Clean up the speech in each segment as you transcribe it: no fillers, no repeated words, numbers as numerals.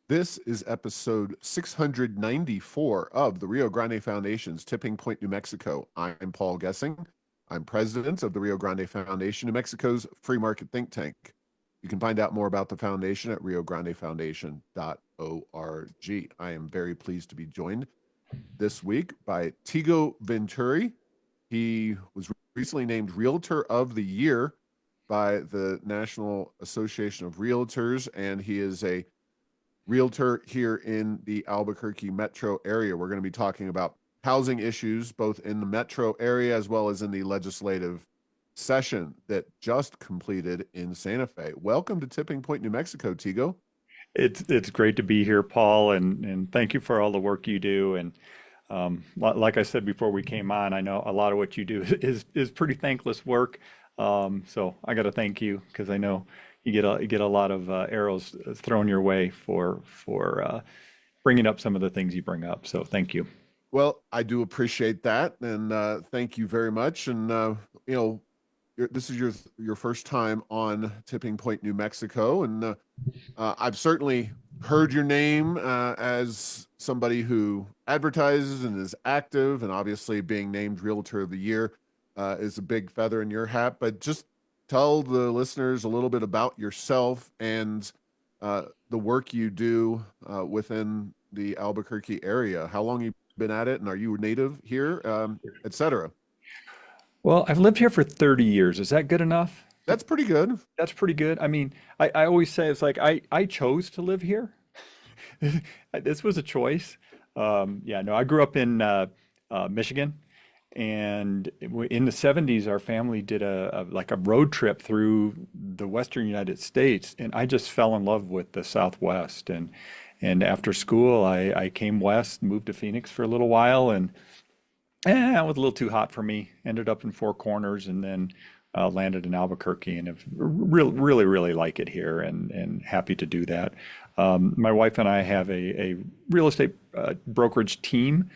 This is episode 694 of the Rio Grande Foundation's Tipping Point, New Mexico. I'm Paul Gessing. I'm president of the Rio Grande Foundation, New Mexico's free market think tank. You can find out more about the foundation at riograndefoundation.org. I am very pleased to be joined this week by Tego Venturi. He was recently named Realtor of the Year by the National Association of Realtors, and he is a realtor here in the Albuquerque metro area. We're going to be talking about housing issues both in the metro area as well as in the legislative session that just completed in Santa Fe. Welcome to Tipping Point, New Mexico, Tego. It's great to be here, Paul, and thank you for all the work you do. And like I said before we came on, I know a lot of what you do is pretty thankless work. So I got to thank you because I know you get a lot of arrows thrown your way for bringing up some of the things you bring up. So thank you. Well, I do appreciate that, and thank you very much. And you know, this is your first time on Tipping Point, New Mexico, and I've certainly heard your name as somebody who advertises and is active, and obviously being named Realtor of the Year is a big feather in your hat. But just tell the listeners a little bit about yourself and the work you do within the Albuquerque area. How long you've been at it, and are you a native here, etc. Well, I've lived here for 30 years. Is that good enough? That's pretty good. That's pretty good. I mean, I always say it's like I chose to live here. This was a choice. Yeah, no, I grew up in Michigan, and in the 70s, our family did like a road trip through the Western United States, and I just fell in love with the Southwest. And after school, I came west, moved to Phoenix for a little while, and it was a little too hot for me. Ended up in Four Corners, and then landed in Albuquerque, and have really like it here, and happy to do that. My wife and I have a real estate brokerage team.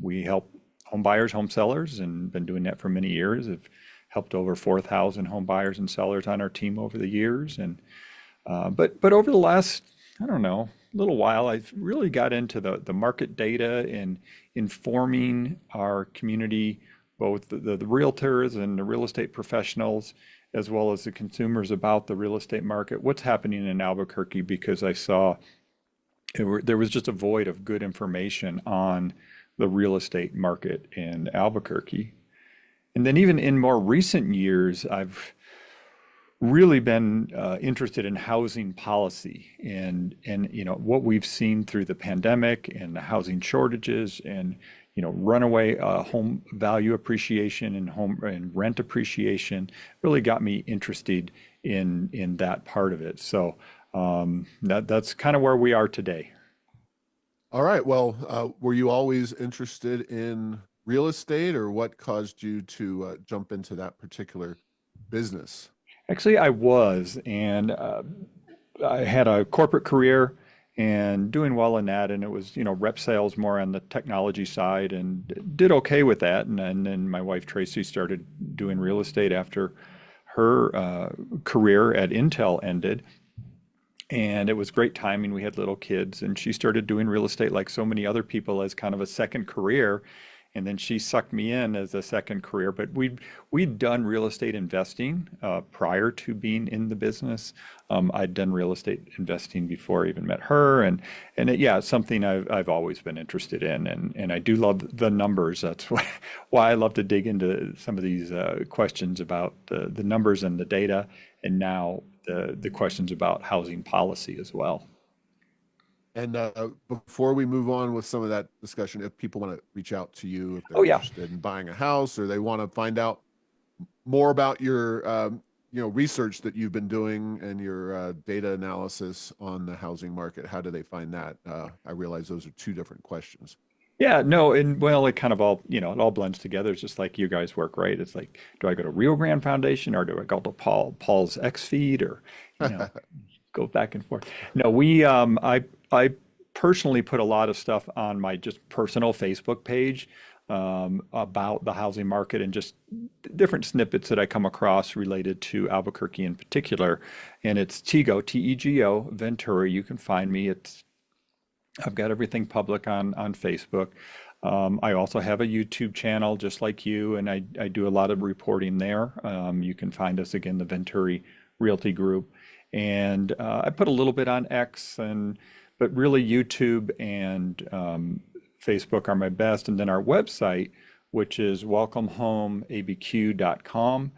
We help home buyers, home sellers, and been doing that for many years. Have helped over 4,000 home buyers and sellers on our team over the years, and but over the last, I don't know, little while, I've really got into the market data and informing our community, both the realtors and the real estate professionals, as well as the consumers, about the real estate market, what's happening in Albuquerque, because I saw there was just a void of good information on the real estate market in Albuquerque. And then even in more recent years, I've really been interested in housing policy, and what we've seen through the pandemic and the housing shortages, and runaway home value appreciation and home and rent appreciation really got me interested in that part of it. So that's kind of where we are today. All right. Well, were you always interested in real estate, or what caused you to jump into that particular business? Actually, I was, and I had a corporate career and doing well in that, and it was, rep sales more on the technology side, and did okay with that. And then my wife Tracy started doing real estate after her career at Intel ended, and it was great timing. We had little kids, and she started doing real estate like so many other people as kind of a second career. And then she sucked me in as a second career. But we'd done real estate investing prior to being in the business. I'd done real estate investing before I even met her, yeah, it's something I've always been interested in, and I do love the numbers. That's why I love to dig into some of these questions about the numbers and the data, and now the questions about housing policy as well. And before we move on with some of that discussion, if people want to reach out to you, if Oh they're yeah. interested in buying a house, or they want to find out more about your research that you've been doing and your data analysis on the housing market, how do they find that? I realize those are two different questions. Yeah, no, and well, it kind of all, it all blends together. It's just like you guys work, right? It's like, do I go to Rio Grande Foundation, or do I go to Paul's X feed, or, you know, go back and forth? No, I personally put a lot of stuff on my just personal Facebook page. about the housing market and just different snippets that I come across related to Albuquerque in particular. And it's Tego, Tego Venturi. You can find me. I've got everything public on Facebook. I also have a YouTube channel just like you, and I do a lot of reporting there. You can find us again, the Venturi Realty Group. And I put a little bit on X, but really YouTube and Facebook are my best. And then our website, which is welcomehomeabq.com.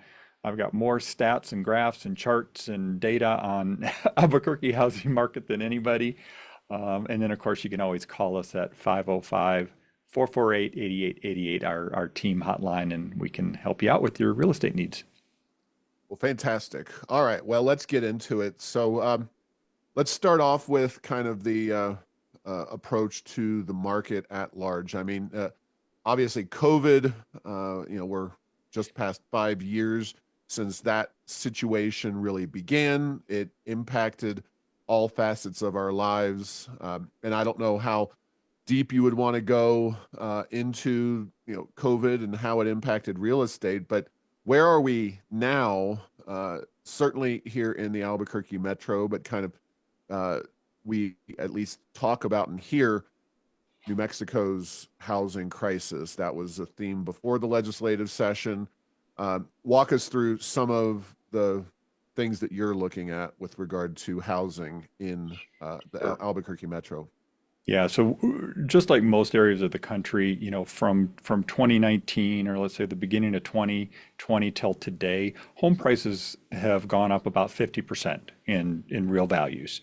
I've got more stats and graphs and charts and data on Albuquerque housing market than anybody. And then, of course, you can always call us at 505-448-8888, our team hotline, and we can help you out with your real estate needs. Well, fantastic. All right. Well, let's get into it. So let's start off with kind of the approach to the market at large. I mean, obviously, COVID, we're just past 5 years since that situation really began. It impacted all facets of our lives. And I don't know how deep you would want to go into, COVID and how it impacted real estate, but where are we now? Certainly here in the Albuquerque metro, but kind of we at least talk about and hear New Mexico's housing crisis. That was a theme before the legislative session. Walk us through some of the things that you're looking at with regard to housing in the Albuquerque metro. Yeah, so just like most areas of the country, from 2019, or let's say the beginning of 2020 till today, home prices have gone up about 50% in real values.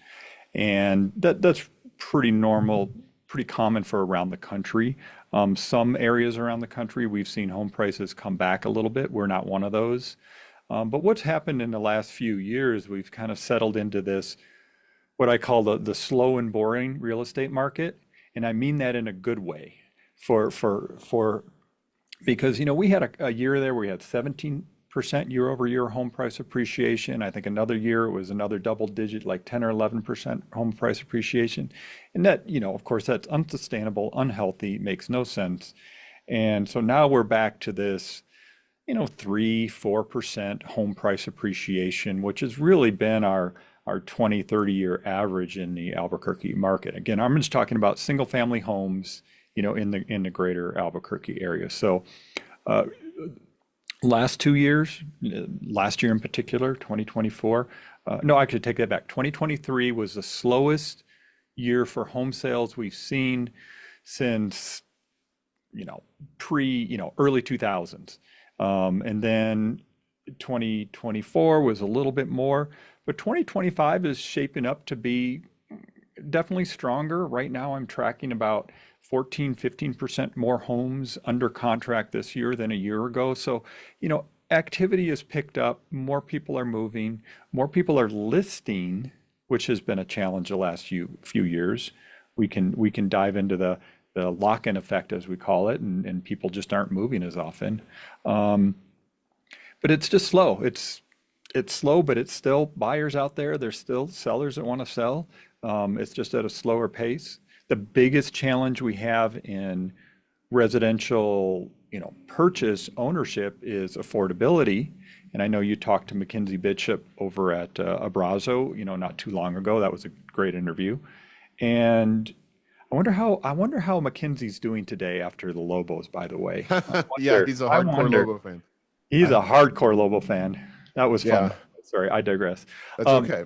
And that's pretty normal, pretty common for around the country. Some areas around the country, we've seen home prices come back a little bit. We're not one of those. But what's happened in the last few years, we've kind of settled into this what I call the slow and boring real estate market, and I mean that in a good way. Because we had a year there where we had 17% year over year home price appreciation. I think another year it was another double digit, like 10 or 11% home price appreciation, and that of course that's unsustainable, unhealthy, makes no sense. And so now we're back to this 3-4% home price appreciation, which has really been our 20, 30-year average in the Albuquerque market. Again, I'm just talking about single family homes, in the greater Albuquerque area. So last 2 years, last year in particular, 2024, no, I could take that back. 2023 was the slowest year for home sales we've seen since, early 2000s. And then 2024 was a little bit more, but 2025 is shaping up to be definitely stronger. Right now, I'm tracking about 14-15% more homes under contract this year than a year ago. So, activity has picked up, more people are moving, more people are listing, which has been a challenge the last few years. We can dive into the lock-in effect, as we call it, and people just aren't moving as often. But it's just slow. It's slow, but it's still buyers out there. There's still sellers that want to sell. It's just at a slower pace. The biggest challenge we have in residential, purchase ownership is affordability. And I know you talked to Mackenzie Bishop over at Abrazo, not too long ago. That was a great interview. And I wonder how Mackenzie's doing today after the Lobos, by the way. Yeah, he's a hardcore Lobo fan. He's a hardcore Lobo fan. That was fun. Yeah, Sorry, I digress. that's okay.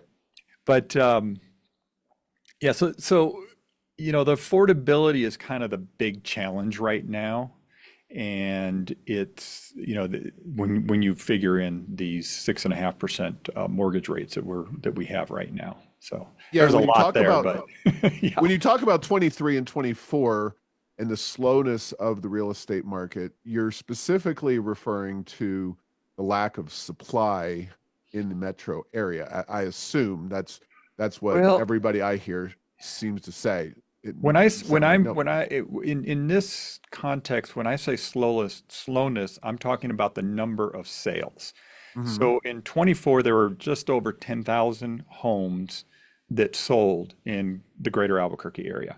But yeah, so the affordability is kind of the big challenge right now, and it's when you figure in these 6.5% mortgage rates that we have right now. So Yeah, there's a when you lot talk there, about but yeah. when you talk about 23 and 24 and the slowness of the real estate market, you're specifically referring to the lack of supply in the metro area. I assume that's what Well, everybody I hear seems to say. It when I sounds like no. in this context, when I say slowness, I'm talking about the number of sales. Hmm. So in 24, there were just over 10,000 homes that sold in the greater Albuquerque area.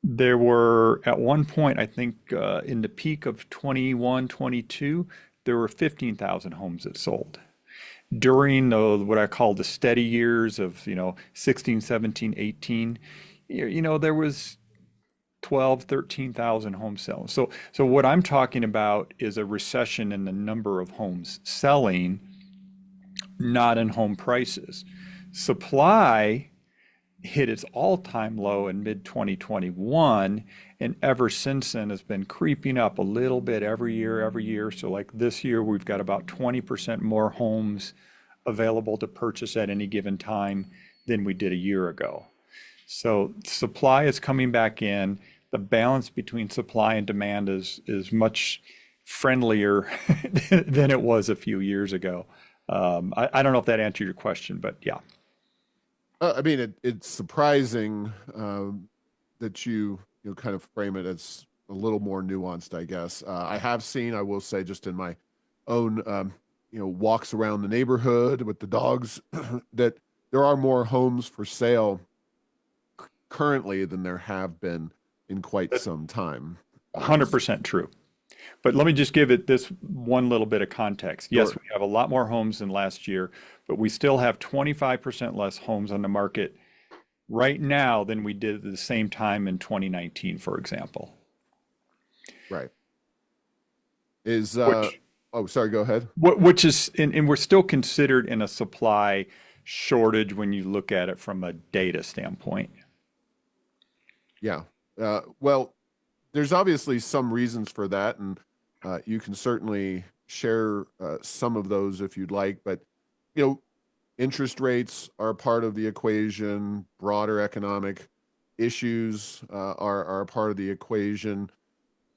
There were, at one point, I think in the peak of 21, 22, there were 15,000 homes that sold. During the, what I call the steady years of, 16, 17, 18, there was 12, 13,000 home sales. So what I'm talking about is a recession in the number of homes selling, not in home prices. Supply hit its all-time low in mid 2021, and ever since then has been creeping up a little bit every year, every year. So like this year, we've got about 20% more homes available to purchase at any given time than we did a year ago. So supply is coming back in. The balance between supply and demand is much friendlier than it was a few years ago. I don't know if that answered your question, but yeah. I mean, it's surprising that you kind of frame it as a little more nuanced, I guess. I have seen, I will say, just in my own walks around the neighborhood with the dogs, that there are more homes for sale currently than there have been in quite That's some time. So, 100% true. But let me just give it this one little bit of context. Yes, sure. we have a lot more homes than last year, but we still have 25% less homes on the market right now than we did at the same time in 2019, for example. Right. Is Which oh, sorry, go ahead. which is and we're still considered in a supply shortage when you look at it from a data standpoint. Yeah. Well, there's obviously some reasons for that, and you can certainly share some of those if you'd like. But you know, interest rates are part of the equation. Broader economic issues are a part of the equation.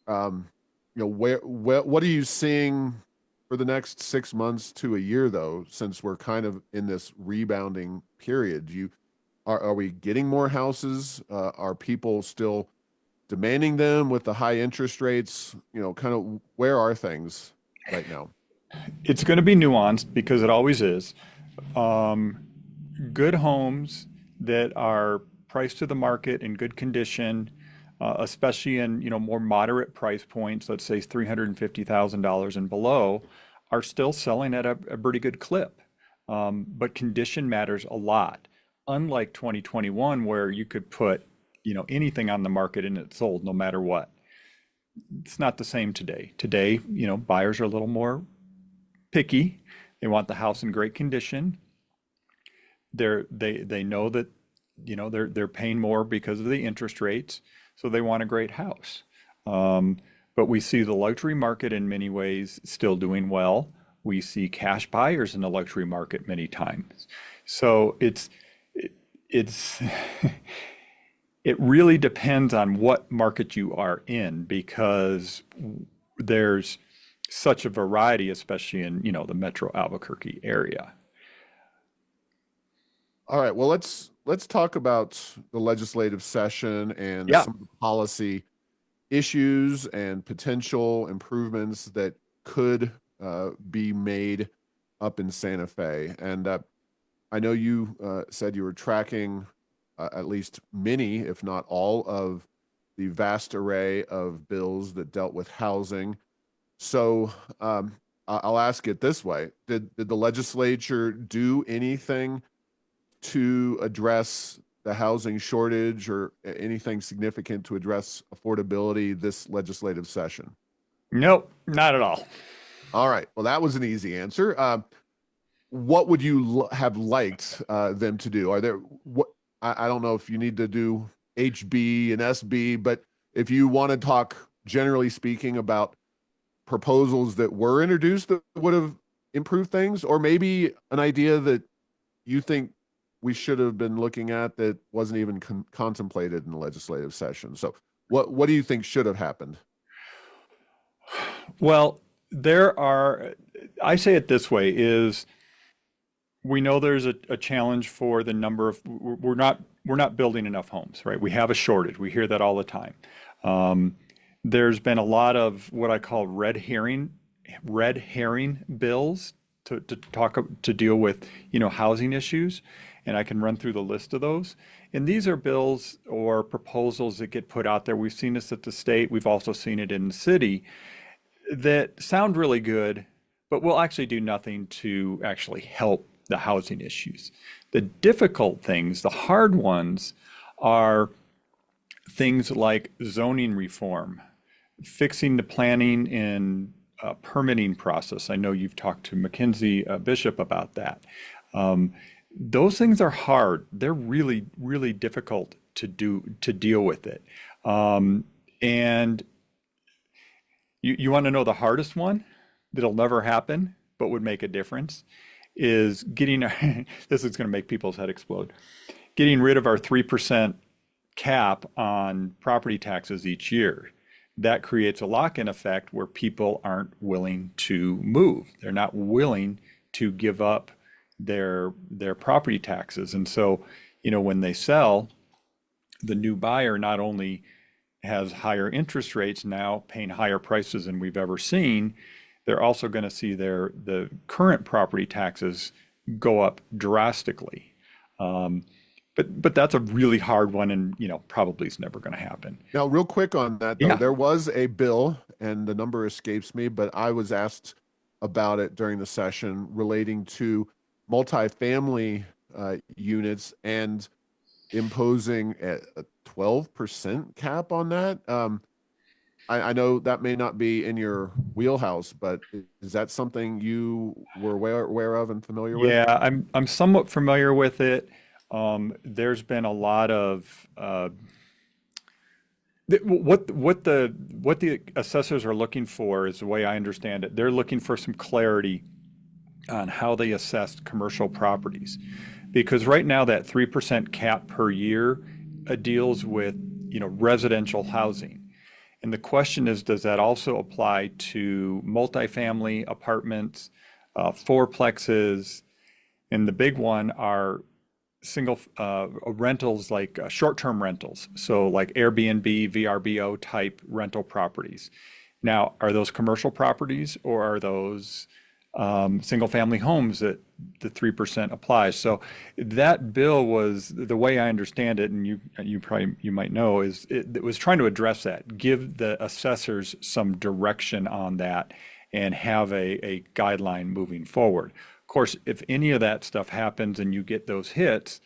What are you seeing for the next 6 months to a year, though, since we're kind of in this rebounding period? Are we getting more houses? Are people still demanding them with the high interest rates? Kind of where are things right now? It's going to be nuanced because it always is. Um, Good homes that are priced to the market in good condition, especially in more moderate price points, let's say $350,000 and below, are still selling at a pretty good clip. But condition matters a lot. Unlike 2021, where you could put anything on the market and it sold no matter what. It's not the same today. Today, buyers are a little more picky. They want the house in great condition. They know that they're paying more because of the interest rates, so they want a great house. But we see the luxury market in many ways still doing well. We see cash buyers in the luxury market many times. So it's it really depends on what market you are in because there's such a variety, especially in the Metro Albuquerque area. All right. Well, let's talk about the legislative session and Yeah. some of the policy issues and potential improvements that could be made up in Santa Fe. And I know you said you were tracking at least many, if not all, of the vast array of bills that dealt with housing. So I'll ask it this way: Did the legislature do anything to address the housing shortage or anything significant to address affordability this legislative session? Nope, not at all. All right. Well, that was an easy answer. What would you have liked them to do? Are there what I don't know if you need to do HB and SB, but if you want to talk generally speaking about proposals that were introduced that would have improved things, or maybe an idea that you think we should have been looking at that wasn't even contemplated in the legislative session. So, what do you think should have happened? Well, there are, I say it this way, is we know there's a challenge for the number of, we're not building enough homes, right? We have a shortage. We hear that all the time. Um, there's been a lot of what I call red herring bills to deal with, housing issues, and I can run through the list of those. And these are bills or proposals that get put out there. We've seen this at the state. We've also seen it in the city that sound really good, but will actually do nothing to actually help the housing issues. The difficult things, the hard ones, are things like zoning reform, fixing the planning and permitting process. I know you've talked to Mackenzie Bishop about that. Um, those things are hard. They're really, really difficult to deal with it. And you want to know the hardest one that'll never happen, but would make a difference is getting, this is going to make people's head explode, getting rid of our 3% cap on property taxes each year. That creates a lock-in effect where people aren't willing to move. They're not willing to give up their property taxes. And so, when they sell, the new buyer not only has higher interest rates now, paying higher prices than we've ever seen, they're also going to see the current property taxes go up drastically. But that's a really hard one, and probably is never going to happen. Now, real quick on that though, Yeah. there was a bill, and the number escapes me, but I was asked about it during the session relating to multifamily units and imposing a 12% cap on that. I know that may not be in your wheelhouse, but is that something you were aware of and familiar with? Yeah, I'm somewhat familiar with it. There's been a lot of what the assessors are looking for is the way I understand it. They're looking for some clarity on how they assess commercial properties, because right now that 3% cap per year deals with residential housing. And the question is, does that also apply to multifamily apartments, fourplexes, and the big one are single rentals like short-term rentals. So like Airbnb, VRBO type rental properties. Now, are those commercial properties or are those single family homes that the 3% applies? So that bill was, the way I understand it, and you might know, is it was trying to address that, give the assessors some direction on that and have a guideline moving forward. Of course, if any of that stuff happens and you get those hits,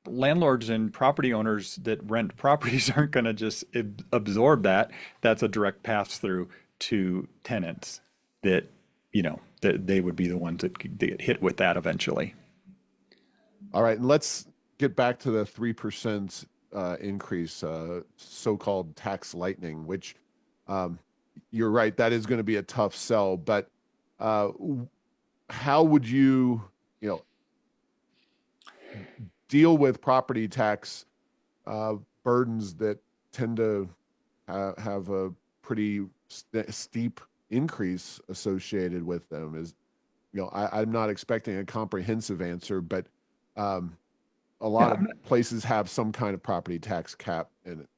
landlords and property owners that rent properties aren't going to just absorb that. That's a direct pass through to tenants that, that they would be the ones that get hit with that eventually. All right, and let's get back to the 3% increase, so-called tax lightning, which um, you're right, that is going to be a tough sell. But uh, how would you know, deal with property tax uh, burdens that tend to have a pretty steep increase associated with them? I'm not expecting a comprehensive answer, but um, a lot Yeah, of places have some kind of property tax cap in it.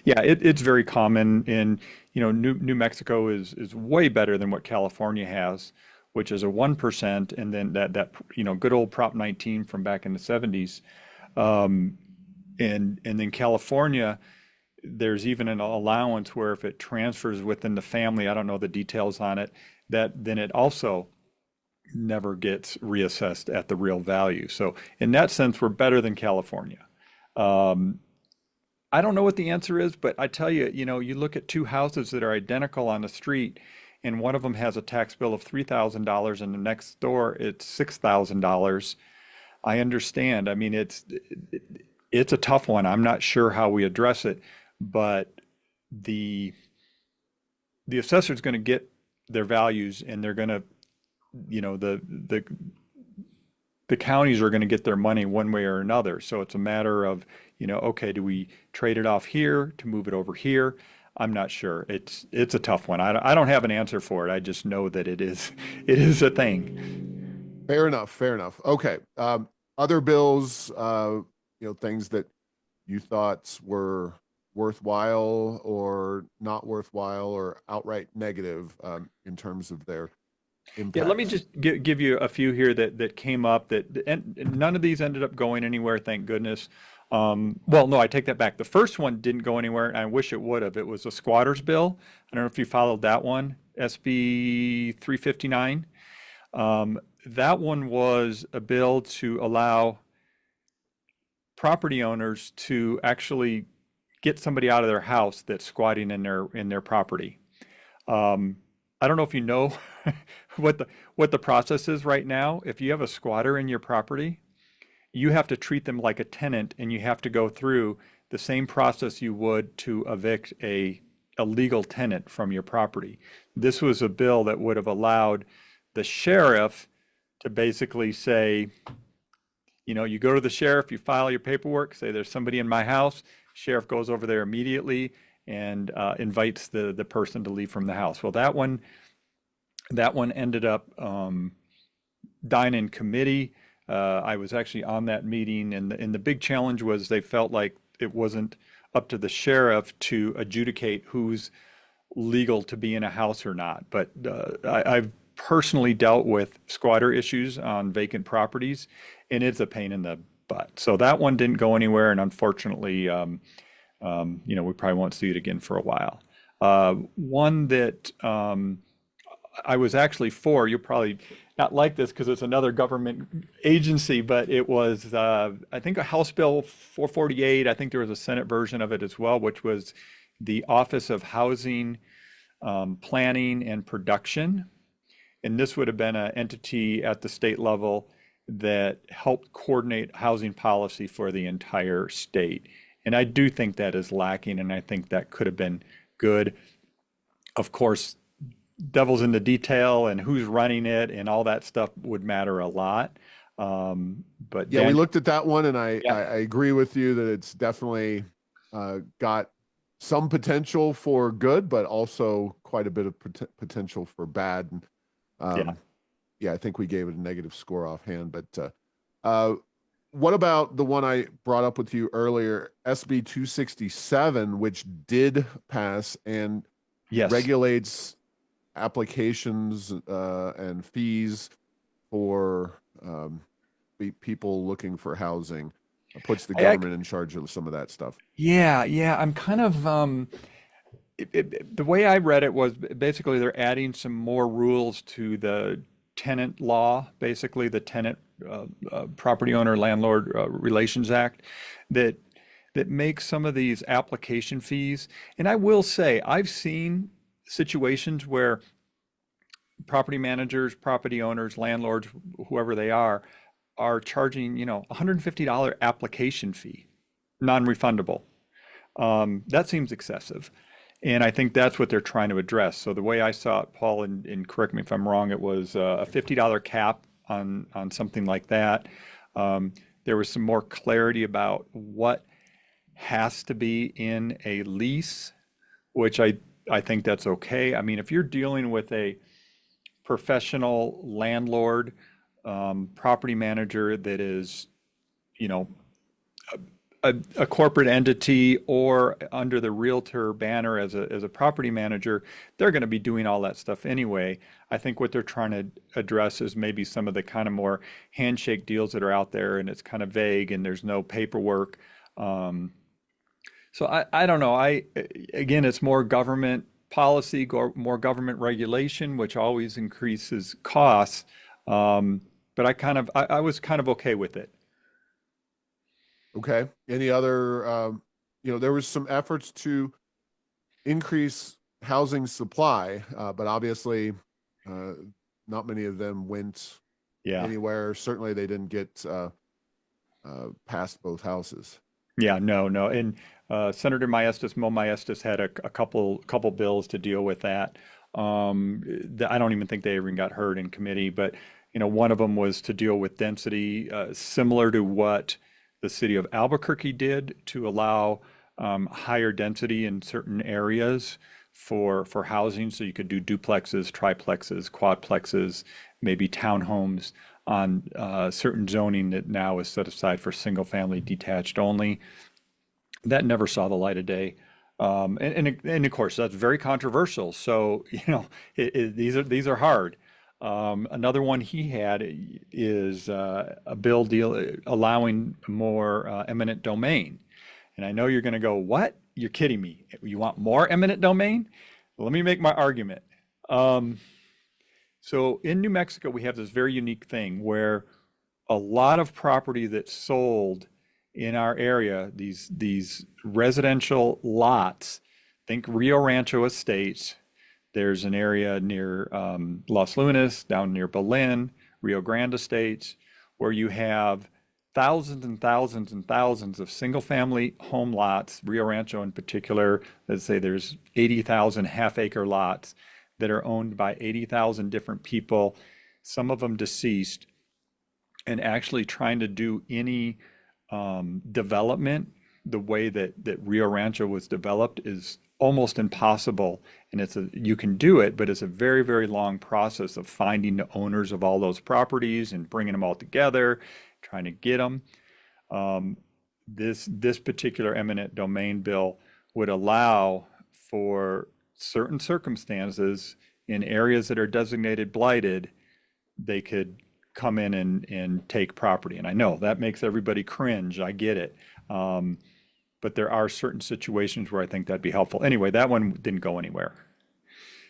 yeah, it's very common in, New Mexico is way better than what California has, which is a 1%, and then good old Prop 19 from back in the 70s. Um, and then California, there's even an allowance where if it transfers within the family, I don't know the details on it, that then it also never gets reassessed at the real value. So in that sense, we're better than California. Um, I don't know what the answer is, but I tell you, you look at two houses that are identical on the street, and one of them has a tax bill of $3,000, and the next door it's $6,000. I understand. I mean, it's a tough one. I'm not sure how we address it, but the the assessor's going to get their values, and they're going to, the counties are going to get their money one way or another. So it's a matter of, okay, do we trade it off here to move it over here? I'm not sure. It's a tough one. I don't have an answer for it. I just know that it is a thing. Fair enough. Fair enough. Okay. Other bills, things that you thought were worthwhile or not worthwhile or outright negative in terms of their Yeah, let me impacts. just give you a few here that came up and none of these ended up going anywhere, thank goodness. Well, no, I take that back. The first one didn't go anywhere, and I wish it would have. It was a squatters bill. I don't know if you followed that one, SB 359. That one was a bill to allow property owners to actually get somebody out of their house that's squatting in their property. Um, I don't know if you know what the process is right now. If you have a squatter in your property, you have to treat them like a tenant, and you have to go through the same process you would to evict a legal tenant from your property. This was a bill that would have allowed the sheriff to basically say, you go to the sheriff, you file your paperwork, say there's somebody in my house. Sheriff goes over there immediately and invites the person to leave from the house. Well, that one ended up dying in committee. I was actually on that meeting, and the big challenge was they felt like it wasn't up to the sheriff to adjudicate who's legal to be in a house or not. But I've personally dealt with squatter issues on vacant properties, and it's a pain in the butt. So that one didn't go anywhere, and unfortunately, we probably won't see it again for a while. One that I was actually for, you'll probably not like this because it's another government agency, but it was, I think, a House Bill 448. I think there was a Senate version of it as well, which was the Office of Housing Planning and Production. And this would have been an entity at the state level that helped coordinate housing policy for the entire state. And I do think that is lacking, and I think that could have been good. Of course, devil's in the detail, and who's running it and all that stuff would matter a lot. But Yeah, we Dan, looked at that one, and I yeah, I agree with you that it's definitely got some potential for good, but also quite a bit of potential for bad. And yeah, yeah, I think we gave it a negative score offhand. But uh, what about the one I brought up with you earlier, SB 267, which did pass and yes. regulates applications and fees for people looking for housing, puts the I, government in charge of some of that stuff. yeah, yeah, I'm kind of the way I read it was basically they're adding some more rules to the tenant law, basically the tenant property owner landlord relations act that makes some of these application fees. And I will say I've seen situations where property managers, property owners, landlords, whoever they are charging, $150 application fee, non-refundable. That seems excessive. And I think that's what they're trying to address. So the way I saw it, Paul, and correct me if I'm wrong, it was a $50 cap on something like that. There was some more clarity about what has to be in a lease, which I think that's okay. I mean, if you're dealing with a professional landlord, property manager that is, you know, a corporate entity or under the Realtor banner as a property manager, they're going to be doing all that stuff anyway. I think what they're trying to address is maybe some of the kind of more handshake deals that are out there, and it's kind of vague and there's no paperwork. Um, so I don't know. Again, it's more government policy, more government regulation, which always increases costs. But I was kind of okay with it. Okay. Any other, there was some efforts to increase housing supply, but obviously, uh, not many of them went Yeah. anywhere. Certainly, they didn't get past both houses. Yeah, no, no. And Senator Mo Maestas had a couple bills to deal with that. I don't even think they even got heard in committee, but one of them was to deal with density, similar to what the city of Albuquerque did to allow higher density in certain areas for housing. So you could do duplexes, triplexes, quadplexes, maybe townhomes on certain zoning that now is set aside for single family detached only. That never saw the light of day. And of course, that's very controversial. So, these are hard. Another one he had is a bill deal allowing more eminent domain. And I know you're going to go, what? You're kidding me. You want more eminent domain? Well, let me make my argument. Um, so in New Mexico, we have this very unique thing where a lot of property that's sold in our area, these residential lots, think Rio Rancho Estates. There's an area near Los Lunas, down near Belen, Rio Grande Estates, where you have thousands and thousands and thousands of single-family home lots, Rio Rancho in particular. Let's say there's 80,000 half-acre lots that are owned by 80,000 different people, some of them deceased, and actually trying to do any development the way that Rio Rancho was developed is almost impossible. And you can do it, but it's a very, very long process of finding the owners of all those properties and bringing them all together, trying to get them. Um, this particular eminent domain bill would allow for certain circumstances in areas that are designated blighted, they could come in and take property. And I know that makes everybody cringe. I get it. But there are certain situations where I think that'd be helpful. Anyway, that one didn't go anywhere.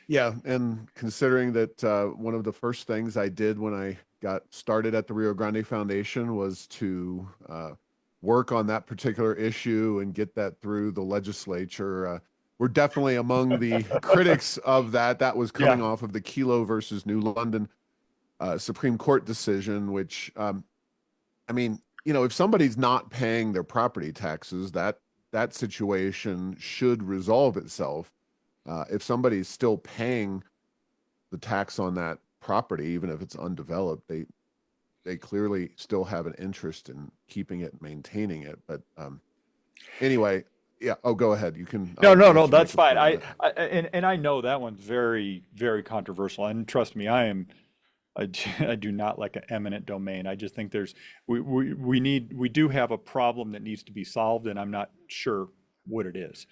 Yeah, and considering that one of the first things I did when I got started at the Rio Grande Foundation was to work on that particular issue and get that through the legislature. We're definitely among the critics of that. That was coming Yeah. off of the Kelo versus New London Supreme Court decision, which, I mean, if somebody's not paying their property taxes, that situation should resolve itself. If somebody's still paying the tax on that property, even if it's undeveloped, they clearly still have an interest in keeping it and maintaining it. But anyway, yeah. Oh, go ahead. You can. No, I'll no, no, let you that's make a fine. point on that. And I know that one's very, very controversial. And trust me, I do not like an eminent domain. I just think we do have a problem that needs to be solved, and I'm not sure what it is.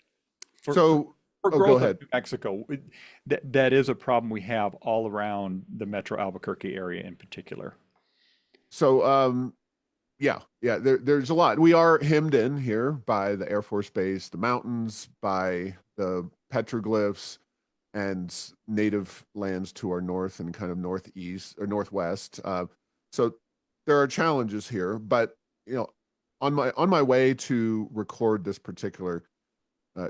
For for, So, for oh, go growth of ahead. New Mexico, that is a problem we have all around the Metro Albuquerque area in particular. So, yeah, yeah. There's a lot. We are hemmed in here by the Air Force Base, the mountains, by the petroglyphs and native lands to our north and kind of northeast or northwest. So there are challenges here, but you know, on my way to record this particular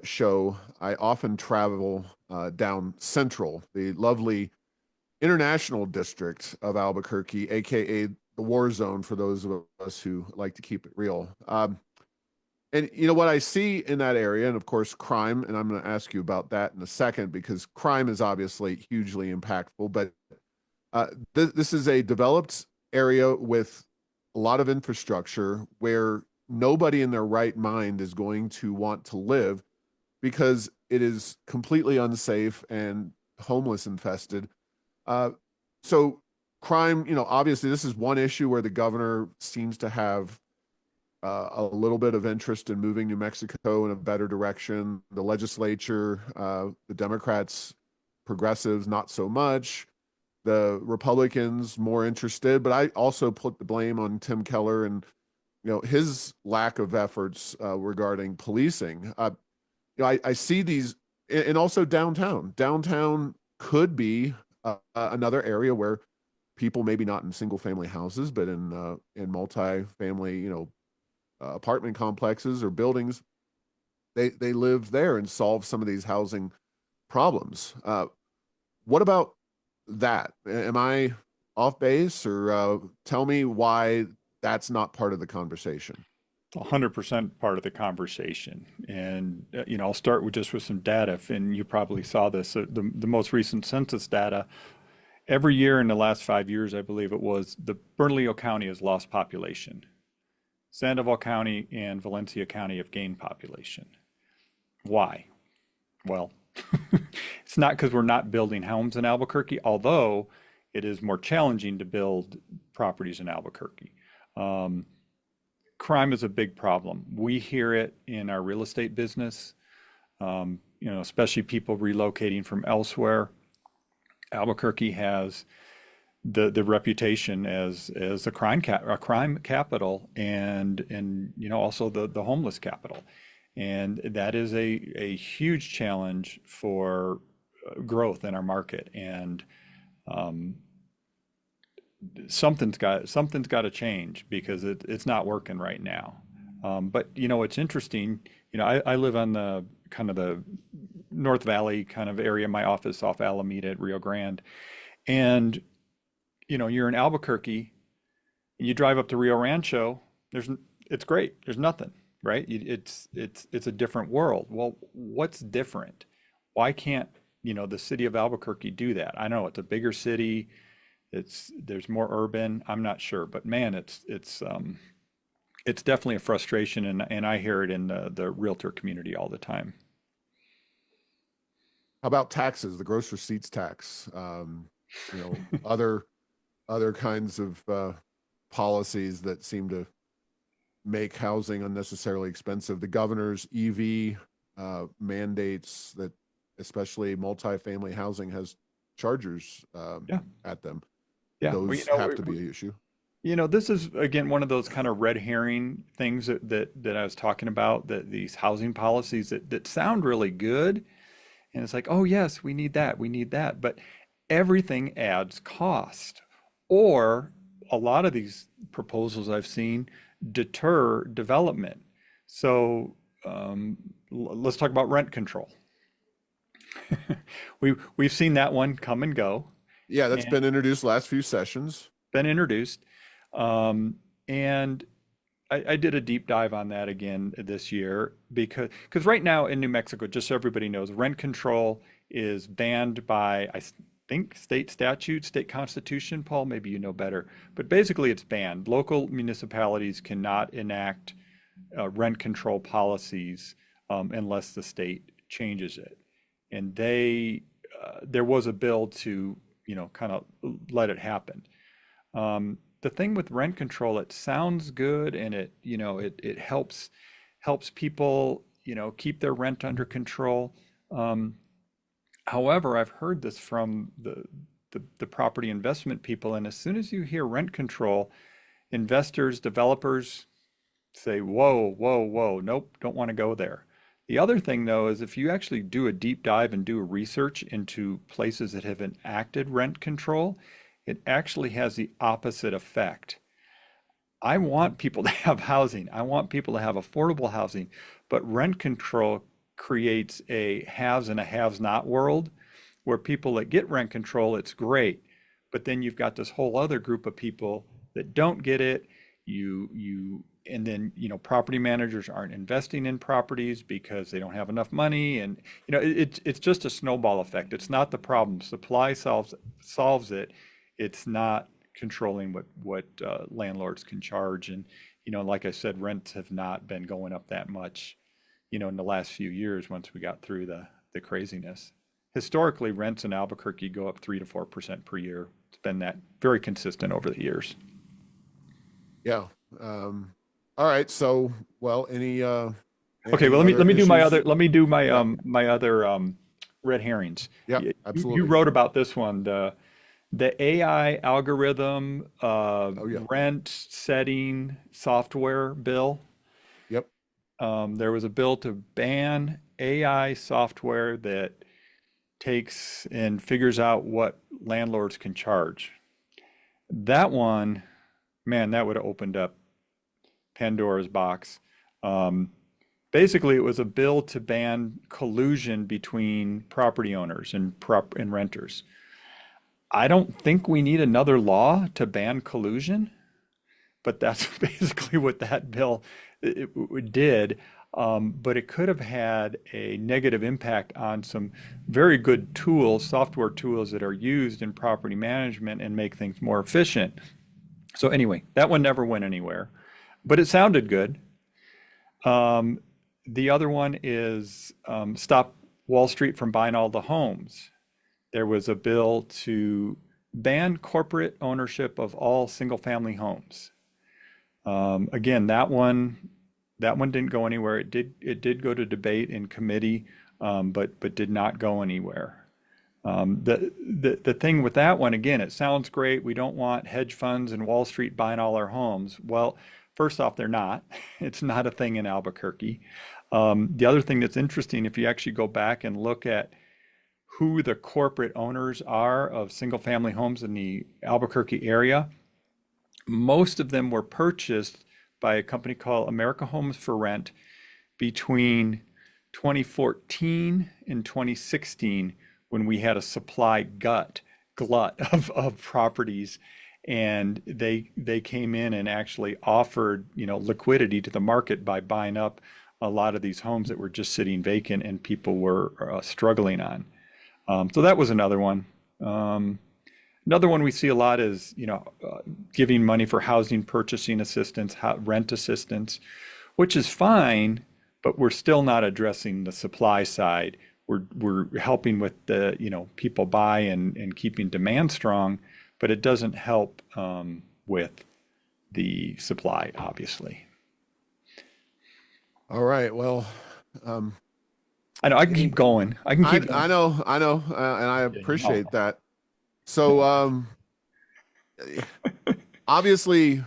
show, I often travel down Central, the lovely international district of Albuquerque, aka the war zone for those of us who like to keep it real. And what I see in that area, and of course, crime, and I'm going to ask you about that in a second because crime is obviously hugely impactful. But this is a developed area with a lot of infrastructure where nobody in their right mind is going to want to live because it is completely unsafe and homeless infested. Uh, so crime, obviously, this is one issue where the governor seems to have a little bit of interest in moving New Mexico in a better direction. The legislature, the Democrats, progressives, not so much. The Republicans more interested, but I also put the blame on Tim Keller and his lack of efforts regarding policing. I see these, and also downtown. Downtown could be another area where people maybe not in single family houses, but in multi-family, apartment complexes or buildings, they live there and solve some of these housing problems. What about that? Am I off base, or tell me why that's not part of the conversation? 100% part of the conversation. And, I'll start with some data, and you probably saw this. The most recent census data, every year in the last 5 years, I believe it was, the Bernalillo County has lost population. Sandoval County and Valencia County have gained population. Why? Well, it's not because we're not building homes in Albuquerque, although it is more challenging to build properties in Albuquerque. Um, Crime is a big problem. We hear it in our real estate business, especially people relocating from elsewhere. Albuquerque has the reputation as a crime capital, and also the homeless capital. And that is a huge challenge for growth in our market. And um, something's got to change because it's not working right now. But it's interesting. I live on the kind of the North Valley kind of area. My office off Alameda at Rio Grande, and you're in Albuquerque, and you drive up to Rio Rancho. It's great. There's nothing, right? It's a different world. Well, what's different? Why can't the city of Albuquerque do that? I know it's a bigger city. There's more urban. I'm not sure, but man, it's definitely a frustration, and I hear it in the realtor community all the time. How about taxes, the gross receipts tax? Other kinds of policies that seem to make housing unnecessarily expensive. The governor's EV mandates that especially multifamily housing has chargers Yeah, at them. yeah. Well, Those have to be an issue. this is again one of those kind of red herring things that I was talking about, that these housing policies that sound really good, and it's like, oh yes, we need that, but everything adds cost, or a lot of these proposals I've seen deter development. So let's talk about rent control. We've seen that one come and go, Yeah, that's and been introduced last few sessions. been introduced. And I did a deep dive on that again this year because right now in New Mexico, just so everybody knows, rent control is banned by, I think, state statute, state constitution. Paul, maybe you know better, but basically it's banned. Local municipalities cannot enact rent control policies unless the state changes it. And there was a bill to, kind of let it happen. The thing with rent control, it sounds good, and it helps people, keep their rent under control. Um, However, I've heard this from the property investment people, and as soon as you hear rent control, investors, developers say, whoa, whoa, whoa, nope, don't want to go there. The other thing, though, is if you actually do a deep dive and do a research into places that have enacted rent control, it actually has the opposite effect. I want people to have housing. I want people to have affordable housing, but rent control creates a haves and a haves not world where people that get rent control, it's great. But then you've got this whole other group of people that don't get it. And then, property managers aren't investing in properties because they don't have enough money. And, it's just a snowball effect. It's not the problem. Supply solves it. It's not controlling what landlords can charge. And, like I said, rents have not been going up that much, in the last few years once we got through the craziness. Historically, rents in Albuquerque go up 3 to 4% per year. It's been that very consistent over the years. Yeah. All right. So, well, Okay, well any other let me do my issues? other let me do my Yeah. my other red herrings. Yeah. You Absolutely. wrote about this one, the AI algorithm Oh, yeah. rent setting software bill. Yep. There was a bill to ban AI software that takes and figures out what landlords can charge. That one, man, that would have opened up Pandora's box. Um, Basically, it was a bill to ban collusion between property owners and renters. I don't think we need another law to ban collusion, but that's basically what that bill it did. But it could have had a negative impact on some very good tools, software tools that are used in property management and make things more efficient. So anyway, that one never went anywhere, but it sounded good. Um, the other one is stop Wall Street from buying all the homes. There was a bill to ban corporate ownership of all single-family homes. Again, that one didn't go anywhere. It did go to debate in committee, but did not go anywhere. The thing with that one, again, it sounds great. We don't want hedge funds and Wall Street buying all our homes. Well, first off, they're not. It's not a thing in Albuquerque. The other thing that's interesting, if you actually go back and look at who the corporate owners are of single family homes in the Albuquerque area, most of them were purchased by a company called America Homes for Rent between 2014 and 2016, when we had a supply glut of properties, and they came in and actually offered, liquidity to the market by buying up a lot of these homes that were just sitting vacant and people were struggling on. So that was another one. Another one we see a lot is, giving money for housing purchasing assistance, rent assistance, which is fine, but we're still not addressing the supply side. We're helping with the, people buy and keeping demand strong, but it doesn't help with the supply, obviously. All right. Well, um, I know I can keep going. I can I keep going. I know, and I Yeah, you know. appreciate that. So, obviously,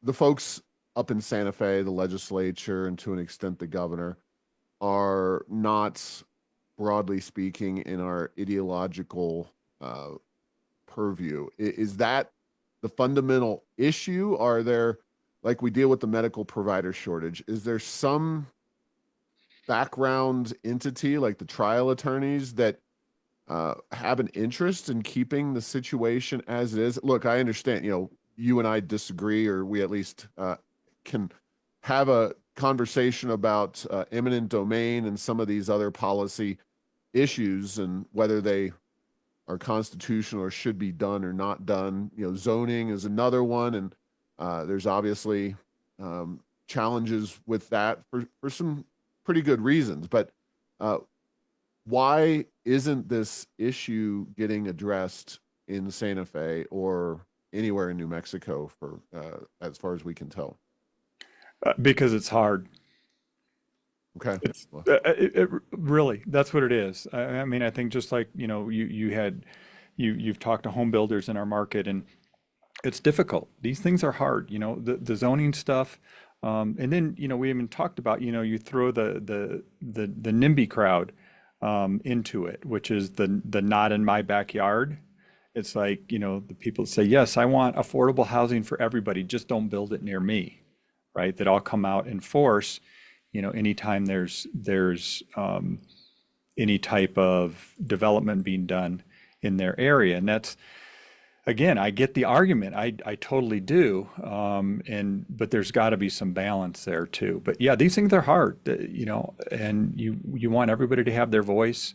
the folks up in Santa Fe, the legislature, and to an extent the governor, are not, broadly speaking, in our ideological uh, purview. Is that the fundamental issue? Are there, like we deal with the medical provider shortage, is there some background entity like the trial attorneys that have an interest in keeping the situation as it is? Look, I understand, you and I disagree, or we at least can have a conversation about eminent domain and some of these other policy issues and whether they are constitutional or should be done or not done. Zoning is another one, and there's obviously challenges with that for some pretty good reasons. But uh, why isn't this issue getting addressed in Santa Fe or anywhere in New Mexico, for as far as we can tell? Because it's hard. Okay. It's Well, really, that's what it is. I mean, I think just like, you've talked to home builders in our market, and it's difficult. These things are hard, the zoning stuff. And then, we even talked about, you throw the NIMBY crowd into it, which is the not in my backyard. It's like, the people that say, yes, I want affordable housing for everybody, just don't build it near me, right? That all come out in force, anytime there's any type of development being done in their area. And that's, again, I get the argument. I totally do. But there's got to be some balance there too. But yeah, these things are hard, and you want everybody to have their voice.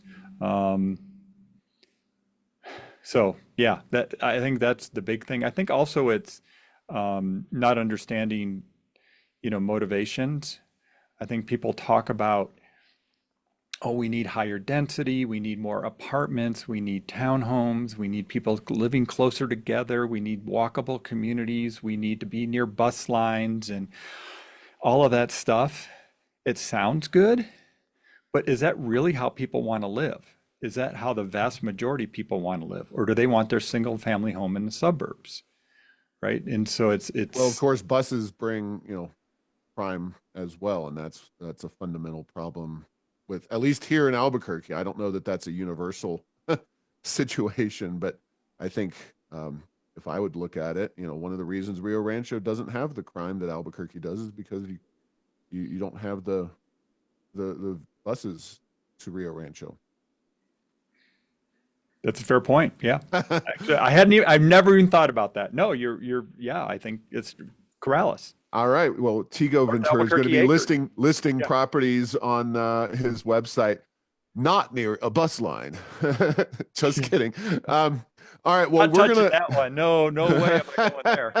So yeah, I think that's the big thing. I think also it's not understanding, motivations. I think people talk about, oh, we need higher density, we need more apartments, we need townhomes, we need people living closer together, we need walkable communities, we need to be near bus lines and all of that stuff. It sounds good, but is that really how people want to live? Is that how the vast majority of people want to live? Or do they want their single family home in the suburbs? Right. And so well, of it's course, buses bring, crime as well, and that's a fundamental problem with, at least here in Albuquerque. I don't know that that's a universal situation, but I think if I would look at it, one of the reasons Rio Rancho doesn't have the crime that Albuquerque does is because you don't have the buses to Rio Rancho. That's a fair point. Yeah. Actually, I've never even thought about that. No, yeah, I think it's Corrales. All right. Well, Tego North Venturi is going to Albuquerque be Acres. listing Yeah. properties on his website, not near a bus line. Just kidding. All right. Well, Not we're touching gonna. that one. No, no way am I going there.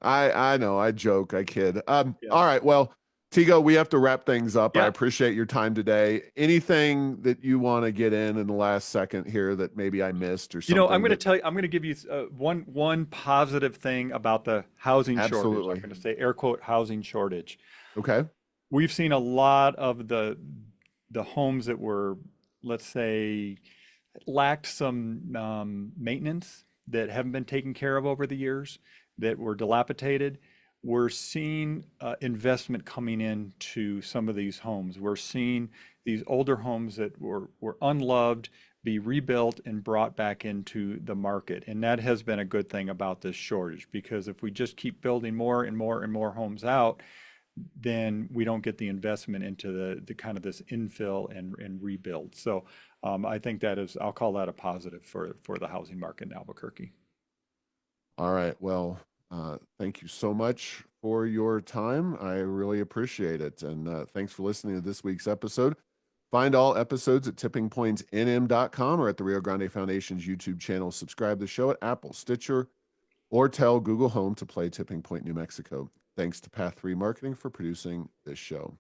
I know. I joke. I kid. Yeah. All right. Well, Tego, we have to wrap things up. I Yeah. appreciate your time today. Anything that you want to get in the last second here that maybe I missed or I'm something going to that tell you, I'm going to give you one positive thing about the housing shortage. I'm absolutely. going to say air quote housing shortage. Okay. We've seen a lot of the homes that were, let's say, lacked some maintenance that haven't been taken care of over the years that were dilapidated. We're seeing investment coming into some of these homes. We're seeing these older homes that were unloved be rebuilt and brought back into the market. And that has been a good thing about this shortage, because if we just keep building more and more and more homes out, then we don't get the investment into the kind of this infill and rebuild. So I think that is, I'll call that a positive for the housing market in Albuquerque. All right. Well, thank you so much for your time. I really appreciate it. And thanks for listening to this week's episode. Find all episodes at tippingpointsnm.com or at the Rio Grande Foundation's YouTube channel. Subscribe to the show at Apple, Stitcher, or tell Google Home to play Tipping Point New Mexico. Thanks to Path 3 Marketing for producing this show.